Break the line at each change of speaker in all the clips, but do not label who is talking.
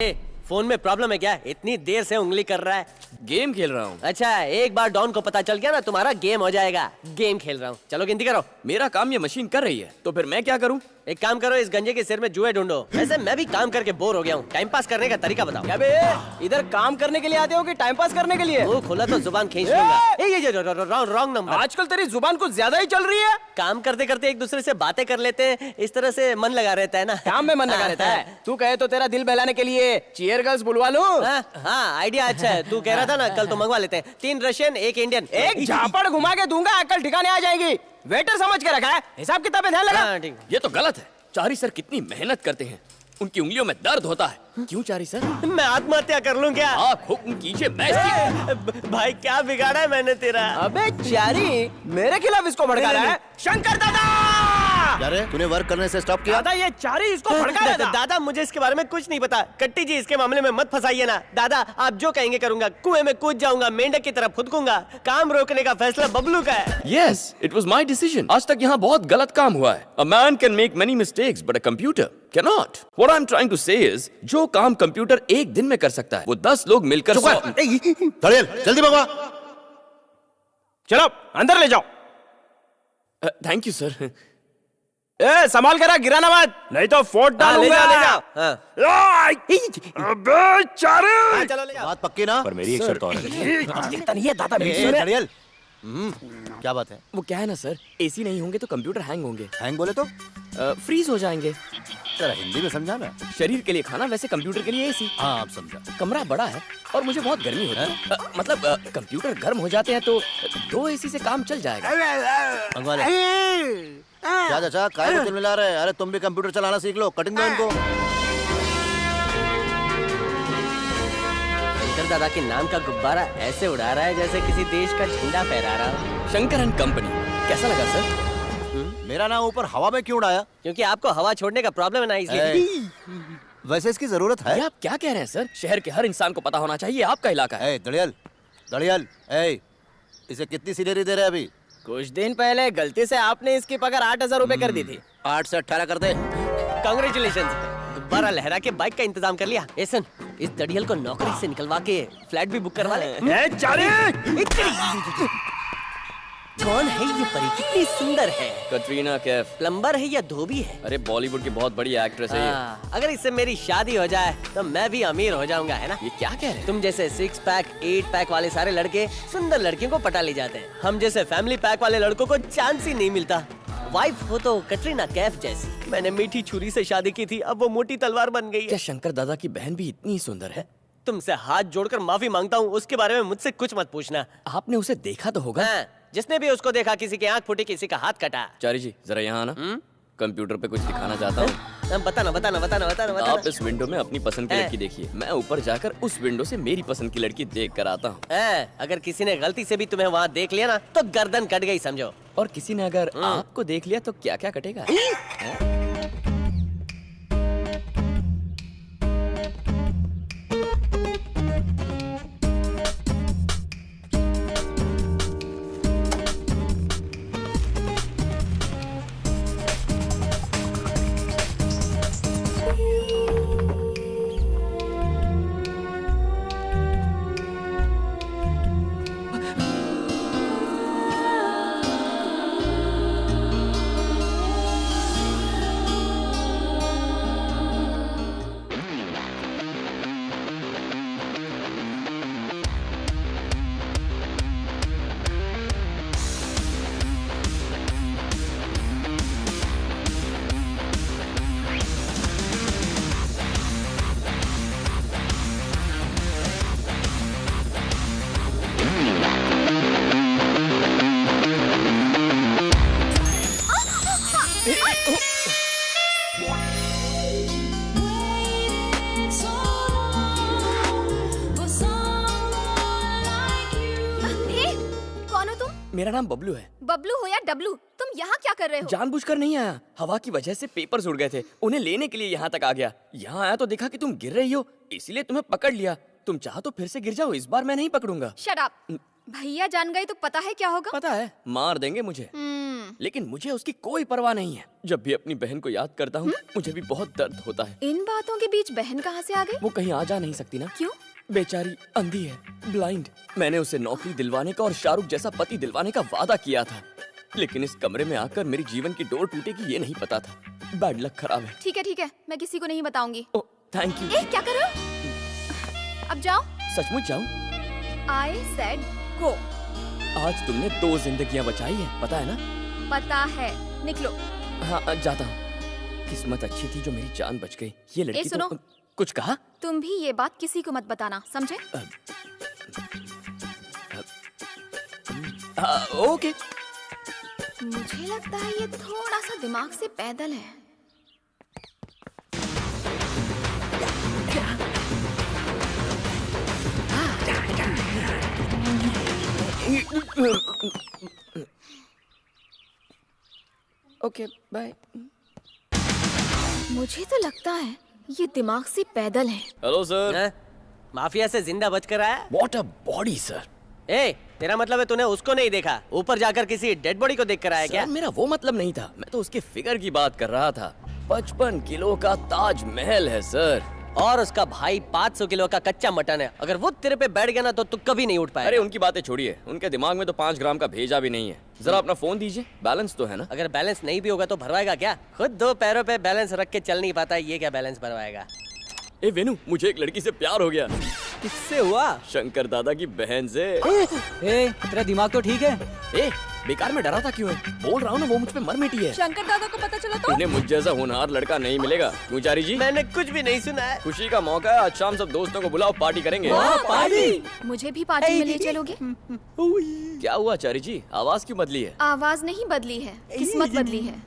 ए, phone में problem है क्या? इतनी देर से उंगली कर रहा है।
गेम खेल रहा हूँ।
अच्छा, एक बार डॉन को पता चल गया ना, तुम्हारा गेम हो जाएगा। गेम खेल रहा हूँ, चलो गिनती करो।
मेरा काम ये मशीन कर रही है, तो फिर मैं क्या करूँ?
एक काम करो, इस गंजे के सिर में जुए ढूंढो। वैसे मैं भी काम करके बोर हो गया हूँ, टाइम पास करने का तरीका बताओ।
क्या बे, इधर काम करने के लिए आते हो कि टाइम पास करने के लिए?
मुंह खोला तो जुबान खींच लूंगा। ये रॉन्ग नंबर।
आजकल तेरी जुबान कुछ ज्यादा ही चल रही है।
काम करते करते एक दूसरे से बातें कर लेते हैं, इस तरह से मन लगा रहता है ना।
काम में मन लगा रहता है। तू कहे तो तेरा दिल बहलाने के लिए चीयर गर्ल्स बुलवा लूं?
हाँ, आइडिया अच्छा है। तू कह रहा था ना, कल तो मंगवा लेते हैं। 3 रशियन, 1 इंडियन।
एक झापड़ घुमा के दूंगा, अकल ठिकाने आ जाएगी। वेटर समझ के रखा है, हिसाब किताब में ध्यान लगा।
हाँ, ठीक।
ये तो गलत है। चारी सर कितनी मेहनत करते हैं, उनकी उंगलियों में दर्द होता है। क्यों चारी सर?
मैं आत्महत्या कर लूं क्या?
आप हुक्म कीजिए, मैं
भाई क्या बिगाड़ा है मैंने तेरा?
अबे चारी, मेरे खिलाफ इसको भड़का रहा है। शंकर दादा!
अरे तूने वर्क करने से स्टॉप किया?
दादा, ये चारी इसको भड़का रहा था।
दादा, मुझे इसके बारे में कुछ नहीं पता। कट्टी जी, इसके मामले में मत फंसाइए ना। दादा, आप जो कहेंगे करूंगा। कुएं में कूद जाऊंगा, मेंढक की तरफ फुदकूंगा। काम रोकने का फैसला बबलू का है।
Yes, it was my decision. आज तक यहाँ बहुत गलत काम हुआ है। A man can make many mistakes, but a computer cannot. What I'm trying to say is, जो काम कंप्यूटर एक दिन में कर सकता है, वो 10 लोग मिलकर
तड़ियल, जल्दी भगवा।
चलो अंदर ले जाओ। Thank you sir. ए, संभाल कर गिराना मत, नहीं तो फोड़ डालूंगा।
ले जाओ। हाँ।
अबे चारे!
चलो ले जाओ।
बात पक्की ना?
पर मेरी एक शर्त और है। दादा
तड़ियल, क्या बात है?
वो क्या है ना सर, एसी नहीं होंगे तो कंप्यूटर हैंग होंगे।
हैंग बोले तो?
फ्रीज हो जाएंगे।
जरा हिंदी में समझा ना।
शरीर के लिए खाना, वैसे कंप्यूटर के लिए एसी।
हाँ, अब समझा।
कमरा बड़ा है और मुझे बहुत गर्मी होती है। मतलब कंप्यूटर गर्म हो जाते हैं तो 2 एसी से काम चल जाएगा।
मंगवा ले। क्या चाचा, काय को मिला रहे? अरे तुम भी कंप्यूटर चलाना सीख लो, कटिंग दो इनको।
शंकर दादा के नाम का गुब्बारा ऐसे उड़ा रहा है जैसे किसी देश का झंडा फहरा रहा हो।
शंकर एंड कंपनी, कैसा लगा सर?
मेरा नाम ऊपर हवा में क्यों उड़ाया?
क्योंकि आपको हवा छोड़ने का प्रॉब्लम है ना, इसलिए।
वैसे इसकी जरूरत है?
ये आप क्या कह रहे हैं सर? शहर के हर इंसान को पता होना चाहिए आपका इलाका है।
दड़ियल, दड़ियल, इसे कितनी सैलरी दे रहे हैं अभी?
कुछ दिन पहले गलती से आपने इसकी पगार 8,000 रुपए कर दी थी।
8 से 18 कर दे।
कांग्रेचुलेशन। गुब्बारा लहरा के बाइक का इंतजाम कर लिया। ऐसन, इस दड़ियल को नौकरी से निकलवा के फ्लैट भी बुक करवा ले। कौन है ये परी? कितनी सुंदर है।
कटरीना कैफ।
प्लम्बर है या धोबी है?
अरे बॉलीवुड की बहुत बड़ी एक्ट्रेस है ये।
अगर इससे मेरी शादी हो जाए तो मैं भी अमीर हो जाऊंगा, है ना?
ये क्या कह रहे हैं?
तुम जैसे 6 पैक 8 पैक वाले सारे लड़के सुंदर लड़कियों को पटा ले जाते हैं। हम जैसे फैमिली पैक वाले लड़कों को चांस ही नहीं मिलता। वाइफ हो तो कटरीना कैफ जैसी। मैंने मीठी छुरी से शादी की थी, अब वो मोटी तलवार बन गई है।
क्या शंकर दादा की बहन भी इतनी सुंदर है?
तुमसे हाथ जोड़कर माफी मांगता हूँ, उसके बारे में मुझसे कुछ मत पूछना।
आपने उसे देखा तो होगा?
हाँ, जिसने भी उसको देखा, किसी की आंख फूटी, किसी का हाथ कटा।
चारी जी, जरा यहाँ आना। कंप्यूटर पे कुछ दिखाना चाहता हूँ।
बताना।
आप इस विंडो में अपनी पसंद की लड़की देखिए, मैं ऊपर जाकर उस विंडो से मेरी पसंद की लड़की देख कर आता हूँ।
अगर किसी ने गलती से भी तुम्हें वहाँ देख लिया ना, तो गर्दन कट गई समझो।
और किसी ने अगर आपको देख लिया तो क्या क्या कटेगा? मेरा नाम बबलू है।
बबलू हो या डबलू, तुम यहाँ क्या कर रहे हो?
जानबूझकर नहीं आया, हवा की वजह से पेपर्स उड़ गए थे, उन्हें लेने के लिए यहाँ तक आ गया। यहाँ आया तो देखा कि तुम गिर रही हो, इसीलिए तुम्हें पकड़ लिया। तुम चाहो तो फिर से गिर जाओ, इस बार मैं नहीं पकड़ूंगा।
Shut up. भैया जान गए तो पता है क्या होगा?
पता है, मार देंगे मुझे। लेकिन मुझे उसकी कोई परवाह नहीं है। जब भी अपनी बहन को याद करता हूँ मुझे भी बहुत दर्द होता है।
इन बातों के बीच बहन कहाँ से आ गई?
वो कहीं आ जा नहीं सकती ना।
क्यों?
बेचारी अंधी है, ब्लाइंड। मैंने उसे नौकरी दिलवाने का और शाहरुख जैसा पति दिलवाने का वादा किया था, लेकिन इस कमरे में आकर मेरी जीवन की डोर टूटेगी ये नहीं पता था। बैड लक खराब है।
ठीक है, मैं किसी को नहीं बताऊंगी।
ओह, थैंक यू।
क्या कर रहे हो? अब जाओ।
सचमुच जाऊं?
I said go।
आज तुमने 2 जिंदगियां बचाई है, पता है ना?
पता है, निकलो।
हाँ, जाता हूँ। किस्मत अच्छी थी जो मेरी जान बच गई। ये लड़की
सुनो।
तो कुछ कहा?
तुम भी ये बात किसी को मत बताना, समझे?
ओके।
मुझे लगता है ये थोड़ा सा दिमाग से पैदल है।
Okay, bye.
मुझे तो लगता है ये दिमाग से पैदल है।
Hello sir.
हैं? माफिया से जिंदा बचकर आया?
What a body sir.
ए, तेरा मतलब है तूने उसको नहीं देखा, ऊपर जाकर किसी डेड बॉडी को देख कर आया क्या?
सर, मेरा वो मतलब नहीं था। मैं तो उसके फिगर की बात कर रहा था। 55 किलो का ताजमहल है सर।
और उसका भाई 500 किलो का कच्चा मटन है। अगर वो तेरे पे बैठ गया ना तो तू कभी नहीं उठ पाएगा।
अरे उनकी बातें छोड़िए, उनके दिमाग में तो 5 ग्राम का भेजा भी नहीं है। जरा अपना फोन दीजिए, बैलेंस तो है ना?
अगर बैलेंस नहीं भी होगा तो भरवाएगा क्या? खुद 2 पैरों पे बैलेंस रख के चल नहीं पाता, ये क्या बैलेंस भरवाएगा?
ए वेनु, मुझे एक लड़की से प्यार हो गया।
किससे हुआ?
शंकर दादा की बहन से।
तेरा दिमाग तो ठीक है?
ए, बेकार में डरा था क्यों है? बोल रहा हूँ ना, वो मुझ पे मर मिटी है।
शंकर दादा को पता चला तो?
उन्हें मुझ जैसा होनहार लड़का नहीं मिलेगा। क्यों चारी जी?
मैंने कुछ भी नहीं सुना है।
खुशी का मौका है, आज शाम सब दोस्तों को बुलाओ, पार्टी करेंगे।
पार्टी?
मुझे भी पार्टी में ले चलोगे?
क्या हुआ चारी जी, आवाज क्यों बदली है?
आवाज नहीं बदली है, किस्मत बदली है।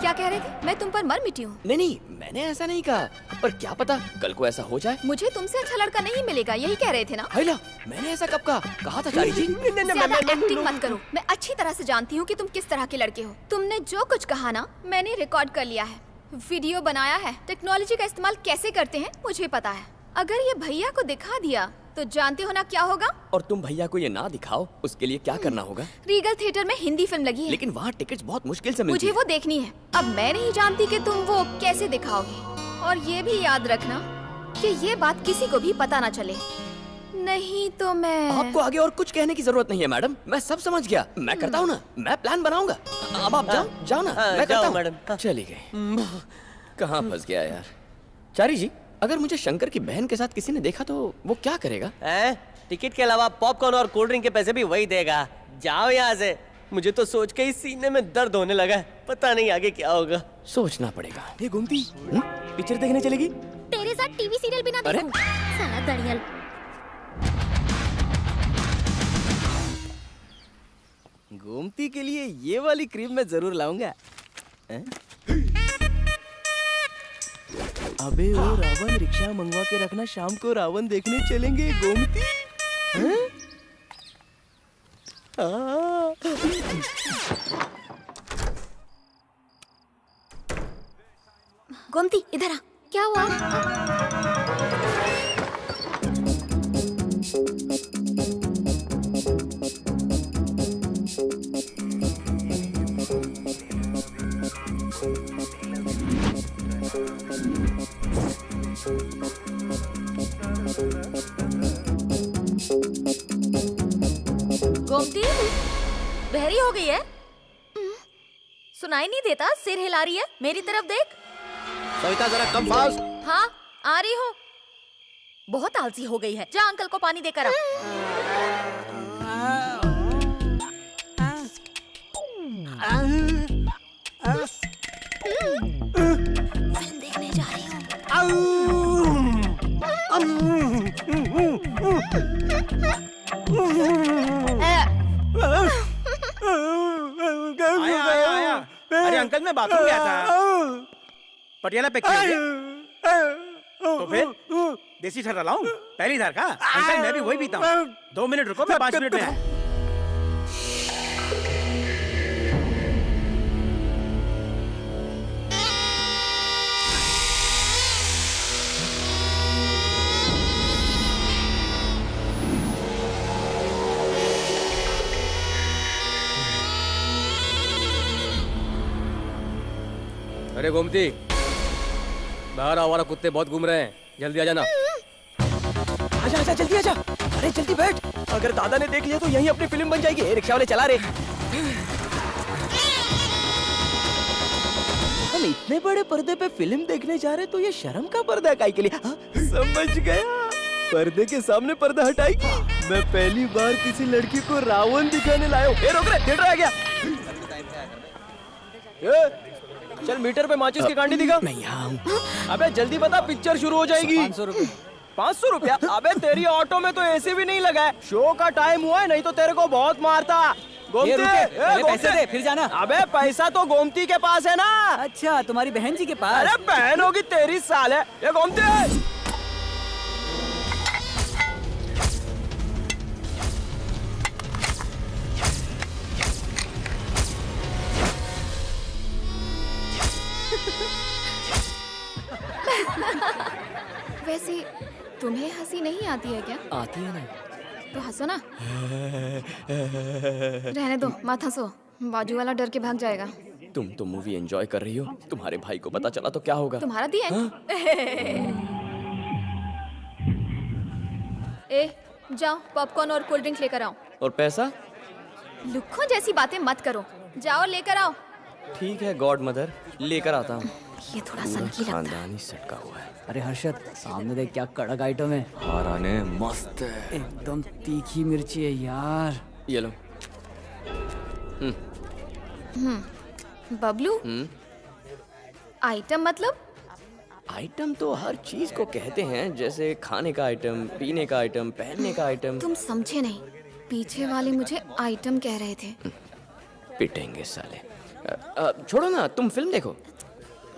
क्या कह रहे थे? मैं तुम पर मर मिटी हूँ?
नहीं, मैंने ऐसा नहीं कहा, पर क्या पता कल को ऐसा हो जाए।
मुझे तुमसे अच्छा लड़का नहीं मिलेगा, यही कह रहे थे ना?
हैला, मैंने ऐसा कब कहा था चारी जी?
ज्यादा एक्टिंग मत करो। मैं अच्छी तरह से जानती हूँ कि तुम किस तरह के लड़के हो। तुमने जो कुछ कहा ना, मैंने रिकॉर्ड कर लिया है, वीडियो बनाया है। टेक्नोलॉजी का इस्तेमाल कैसे करते हैं मुझे पता है। अगर ये भैया को दिखा दिया तो जानते हो ना क्या होगा?
और तुम भैया को ये ना दिखाओ, उसके लिए क्या करना होगा?
रीगल थिएटर में हिंदी फिल्म लगी है,
लेकिन वहाँ टिकट्स बहुत मुश्किल से मिलती
मुझे वो देखनी है। अब मैं नहीं जानती कि तुम वो कैसे दिखाओगे। और ये भी याद रखना कि ये बात किसी को भी पता ना चले, नहीं तो मैं।
आपको आगे और कुछ कहने की जरूरत नहीं है मैडम, मैं सब समझ गया। मैं करता हूँ ना, मैं प्लान बनाऊंगा। अब आप जाओ ना,
हाँ,
मैं करता
जाओ
हूँ।
मैडम।
चली गई। कहाँ फंस गया यार। चारी जी, अगर मुझे शंकर की बहन के साथ किसी ने देखा तो वो क्या करेगा?
टिकट के अलावा पॉपकॉर्न और कोल्ड ड्रिंक के पैसे भी वही देगा। जाओ यहाँ से। मुझे तो सोच के ही सीने में दर्द होने लगा है। पता नहीं आगे क्या होगा।
सोचना पड़ेगा।
ये घूमती पिक्चर देखने चलेगी?
तेरे साथ टीवी सीरियल भी ना
अरे?
देखूं। साला दड़ियल।
घूमती के लिए ये वाली क्रीम मैं जरूर लाऊंगा। अबे ओ रावण, रिक्शा मंगवा के रखना, शाम को रावण देखने चलेंगे। गोमती
गोमती इधर आ। क्या हुआ?
गोमती बहरी हो गई है? सुनाई नहीं देता? सिर हिला रही है, मेरी तरफ देख।
सविता जरा कम फास्ट।
हाँ, आ रही हूँ। बहुत आलसी हो गई है। जा अंकल को पानी देकर आ।
फिल्म देखने जा रही हूँ।
आया। अरे अंकल, मैं बाथरूम गया था। पटियाला पैक किया तो फिर देसी ठहरा लाऊं? पहली धार का? अंकल मैं भी वही पीता हूँ। 2 मिनट रुको, मैं 5 मिनट में आया।
अरे गोमती, बाहर आवारा कुत्ते बहुत घूम रहे हैं, जल्दी आ जाना।
आजा आजा जल्दी आजा। अरे जल्दी बैठ, अगर दादा ने देख लिया तो यही अपनी फिल्म बन जाएगी। ए, रिक्शा वाले चला रे। हम इतने बड़े पर्दे पे फिल्म देखने जा रहे तो ये शर्म का पर्दा है काहे के लिए? हाँ, समझ गया, पर्दे के सामने पर्दा हटाएगी। मैं पहली बार किसी लड़की को रावण दिखाने लाया हूँ। रोक रे, थिएटर आ गया। चल मीटर पे माचिस की कांडी दिखा। मैं यहाँ हूँ। अबे जल्दी बता, पिक्चर शुरू हो जाएगी। 500 रुपए। 500 रुपया? अबे तेरी ऑटो में तो एसी भी नहीं लगा है। शो का टाइम हुआ है, नहीं तो तेरे को बहुत मारता। गोमती, पैसे दे फिर जाना। अबे पैसा तो गोमती के पास है ना।
अच्छा, तुम्हारी बहन जी के पास?
अरे बहन होगी तेरी साल है। ये गोमती,
वैसे तुम्हें हंसी नहीं आती है क्या?
आती है ना।
तो हंसो ना। रहने दो, मत हंसो, बाजू वाला डर के भाग जाएगा।
तुम तो मूवी एंजॉय कर रही हो, तुम्हारे भाई को पता चला तो क्या होगा?
तुम्हारा दी है। ए, जाओ पॉपकॉर्न और कोल्ड ड्रिंक लेकर आओ।
और पैसा?
लुक्खों जैसी बातें मत करो, जाओ लेकर आओ।
ठीक है गॉड मदर, लेकर आता हूँ।
ये थोड़ा सनकी लगता है।
खानदानी सटका हुआ है।
अरे हर्षद, सामने देख क्या कड़क आइटम है।
हाराने मस्त है।
एकदम तीखी मिर्ची है यार।
ये लो।
बबलू, आइटम मतलब?
आइटम तो हर चीज को कहते हैं, जैसे खाने का आइटम, पीने का आइटम, पहनने का आइटम।
तुम समझे नहीं, पीछे वाले मुझे आइटम कह रहे थे।
पिटेंगे साले। छोड़ो ना, तुम फिल्म देखो।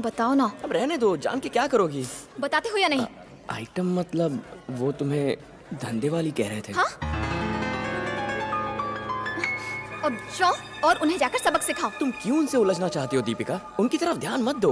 बताओ ना।
अब रहने दो, जान के क्या करोगी?
बताते हो या नहीं?
आइटम मतलब वो तुम्हें धंधे वाली कह रहे थे।
हाँ? अब जाओ और उन्हें जाकर सबक सिखाओ।
तुम क्यों उनसे उलझना चाहती हो दीपिका? उनकी तरफ ध्यान मत दो।